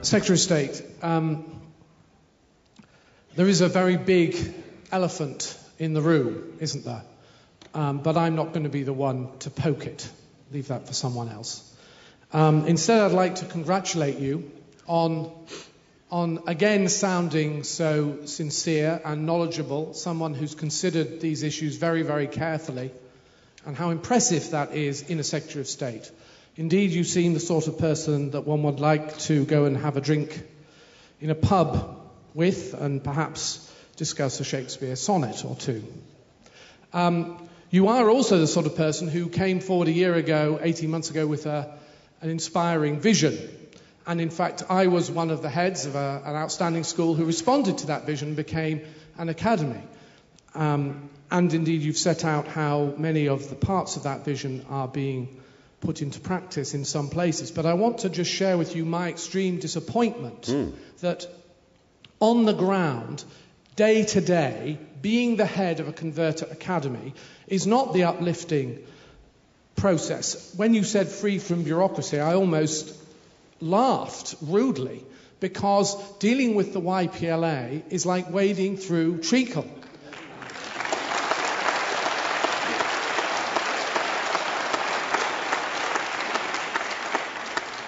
Secretary of State, there is a very big elephant in the room, isn't there? But I'm not going to be the one to poke it. Leave that for someone else. Instead, I'd like to congratulate you on again sounding so sincere and knowledgeable, someone who's considered these issues very, very carefully, and how impressive that is in a Secretary of State. Indeed, you seem the sort of person that one would like to go and have a drink in a pub with and perhaps discuss a Shakespeare sonnet or two. You are also the sort of person who came forward a year ago, 18 months ago, with an inspiring vision. And in fact, I was one of the heads of an outstanding school who responded to that vision and became an academy. And indeed, you've set out how many of the parts of that vision are being put into practice in some places. But I want to just share with you my extreme disappointment that on the ground, day to day, being the head of a converter academy is not the uplifting process. When you said free from bureaucracy, I almost laughed rudely, because dealing with the YPLA is like wading through treacle.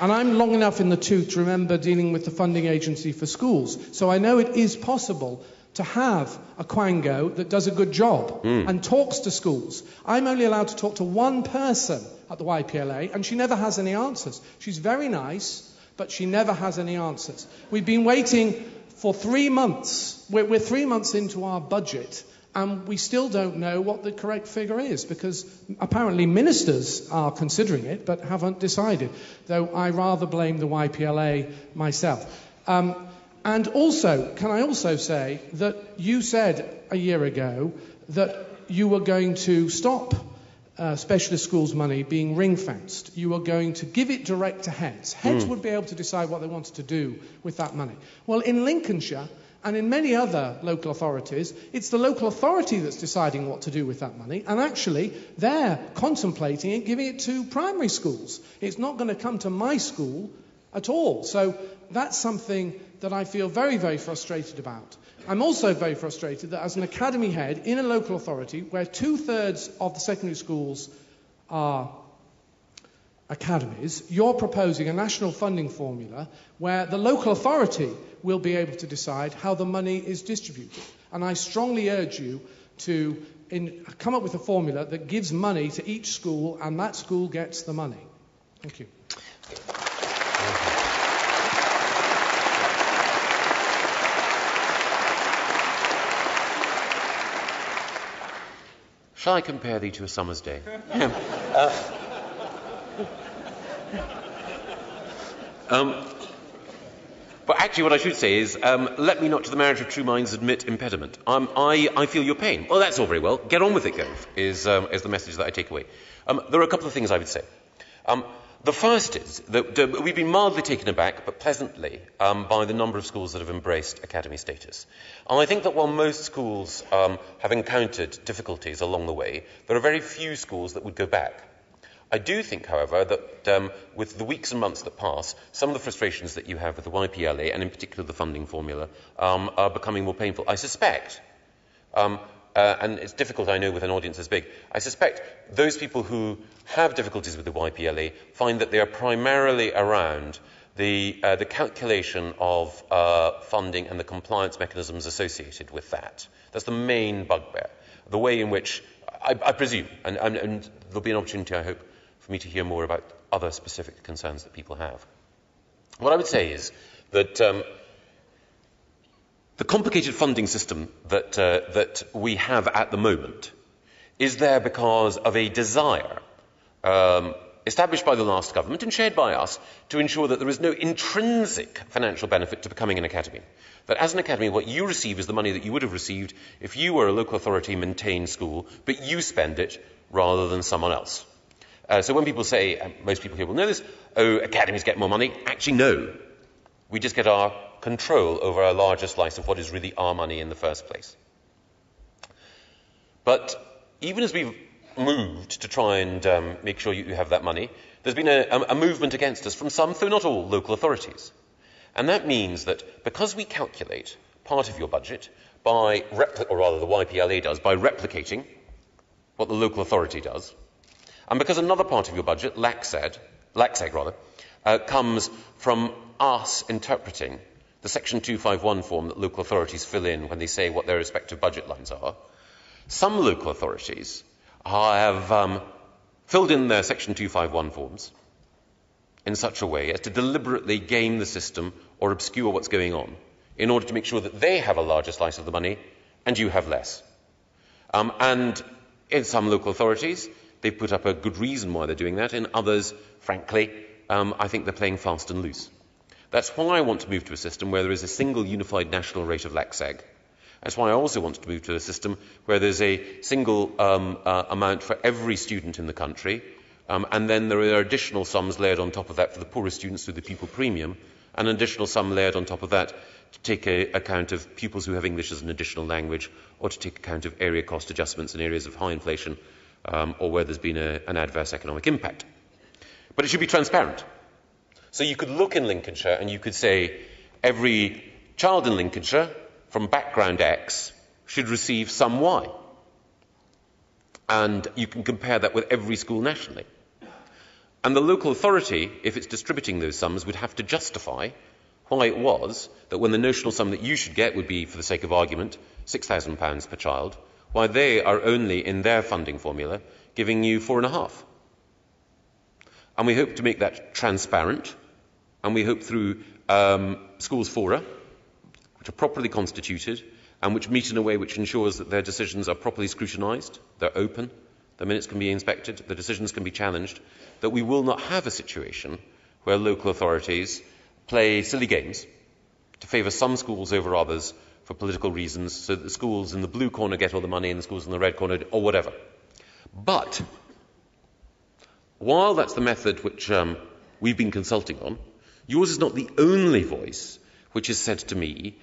And I'm long enough in the tooth to remember dealing with the funding agency for schools. So I know it is possible to have a quango that does a good job and talks to schools. I'm only allowed to talk to one person at the YPLA, and she never has any answers. She's very nice, but she never has any answers. We've been waiting for 3 months. We're 3 months into our budget, and we still don't know what the correct figure is, because apparently ministers are considering it but haven't decided, though I rather blame the YPLA myself. And also, can I also say that you said a year ago that you were going to stop specialist schools money being ring-fenced. You were going to give it direct to heads. Heads would be able to decide what they wanted to do with that money. Well, in Lincolnshire and in many other local authorities, it's the local authority that's deciding what to do with that money, and actually they're contemplating it, giving it to primary schools. It's not going to come to my school at all. So that's something that I feel very, very frustrated about. I'm also very frustrated that as an academy head in a local authority where 2/3 of the secondary schools are academies, you're proposing a national funding formula where the local authority will be able to decide how the money is distributed. And I strongly urge you to come up with a formula that gives money to each school, and that school gets the money. Thank you. Shall I compare thee to a summer's day? But actually what I should say is, let me not to the marriage of true minds admit impediment. I feel your pain. Well, that's all very well. Get on with it, Gove, is the message that I take away. There are a couple of things I would say. The first is that we've been mildly taken aback, but pleasantly, by the number of schools that have embraced academy status. And I think that while most schools have encountered difficulties along the way, there are very few schools that would go back. I do think, however, that with the weeks and months that pass, some of the frustrations that you have with the YPLA, and in particular the funding formula, are becoming more painful. I suspect, and it's difficult, I know, with an audience as big, I suspect those people who have difficulties with the YPLA find that they are primarily around the calculation of funding and the compliance mechanisms associated with that. That's the main bugbear. The way in which, I presume, and there'll be an opportunity, I hope, for me to hear more about other specific concerns that people have. What I would say is that the complicated funding system that we have at the moment is there because of a desire established by the last government and shared by us to ensure that there is no intrinsic financial benefit to becoming an academy. That as an academy, what you receive is the money that you would have received if you were a local authority maintained school, but you spend it rather than someone else. So when people say, and most people here will know this, oh, academies get more money. Actually, no. We just get our control over a larger slice of what is really our money in the first place. But even as we've moved to try and make sure you have that money, there's been a movement against us from some, though not all, local authorities. And that means that because we calculate part of your budget by, or rather the YPLA does, by replicating what the local authority does, and because another part of your budget, LACSEG, comes from us interpreting the Section 251 form that local authorities fill in when they say what their respective budget lines are, some local authorities have filled in their Section 251 forms in such a way as to deliberately game the system or obscure what's going on in order to make sure that they have a larger slice of the money and you have less. And in some local authorities, they've put up a good reason why they're doing that. In others, frankly, I think they're playing fast and loose. That's why I want to move to a system where there is a single unified national rate of LACSEG. That's why I also want to move to a system where there's a single amount for every student in the country, and then there are additional sums layered on top of that for the poorest students through the pupil premium, and an additional sum layered on top of that to take account of pupils who have English as an additional language, or to take account of area cost adjustments in areas of high inflation, or where there's been an adverse economic impact. But it should be transparent. So you could look in Lincolnshire and you could say every child in Lincolnshire from background X should receive sum Y. And you can compare that with every school nationally. And the local authority, if it's distributing those sums, would have to justify why it was that when the notional sum that you should get would be, for the sake of argument, £6,000 per child, why they are only, in their funding formula, giving you 4.5. And we hope to make that transparent, and we hope through schools fora, which are properly constituted, and which meet in a way which ensures that their decisions are properly scrutinised, they're open, the minutes can be inspected, the decisions can be challenged, that we will not have a situation where local authorities play silly games to favour some schools over others for political reasons, so that the schools in the blue corner get all the money and the schools in the red corner, or whatever. But while that's the method which we've been consulting on, yours is not the only voice which has said to me,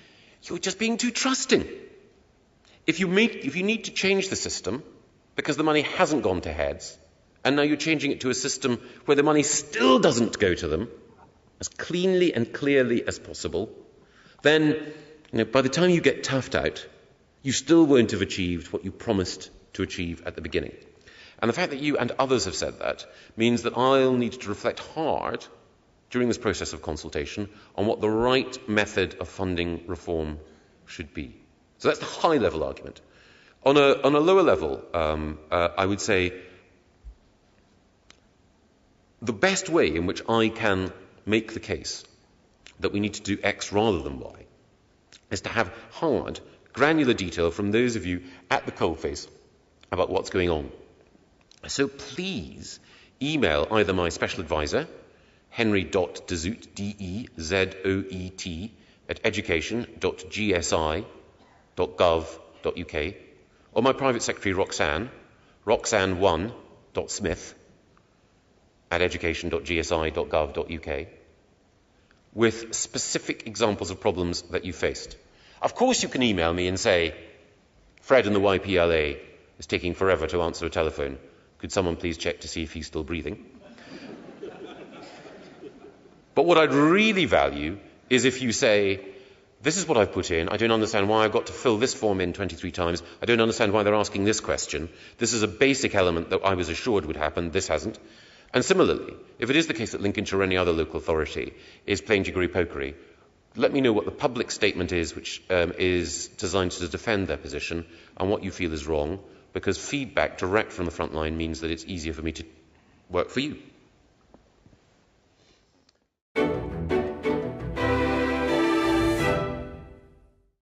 you're just being too trusting. If you need to change the system because the money hasn't gone to heads, and now you're changing it to a system where the money still doesn't go to them as cleanly and clearly as possible, then by the time you get toughed out, you still won't have achieved what you promised to achieve at the beginning. And the fact that you and others have said that means that I'll need to reflect hard during this process of consultation on what the right method of funding reform should be. So that's the high-level argument. On a lower level, I would say the best way in which I can make the case that we need to do X rather than Y is to have hard, granular detail from those of you at the coalface about what's going on. So please email either my special advisor, henry.dezoet, D-E-Z-O-E-T, at education.gsi.gov.uk, or my private secretary, roxanne1.smith, at education.gsi.gov.uk, with specific examples of problems that you faced. Of course you can email me and say, Fred in the YPLA is taking forever to answer a telephone. Could someone please check to see if he's still breathing? But what I'd really value is if you say, this is what I've put in, I don't understand why I've got to fill this form in 23 times, I don't understand why they're asking this question, this is a basic element that I was assured would happen, this hasn't. And similarly, if it is the case that Lincolnshire or any other local authority is playing jiggery-pokery, let me know what the public statement is which is designed to defend their position and what you feel is wrong, because feedback direct from the front line means that it's easier for me to work for you.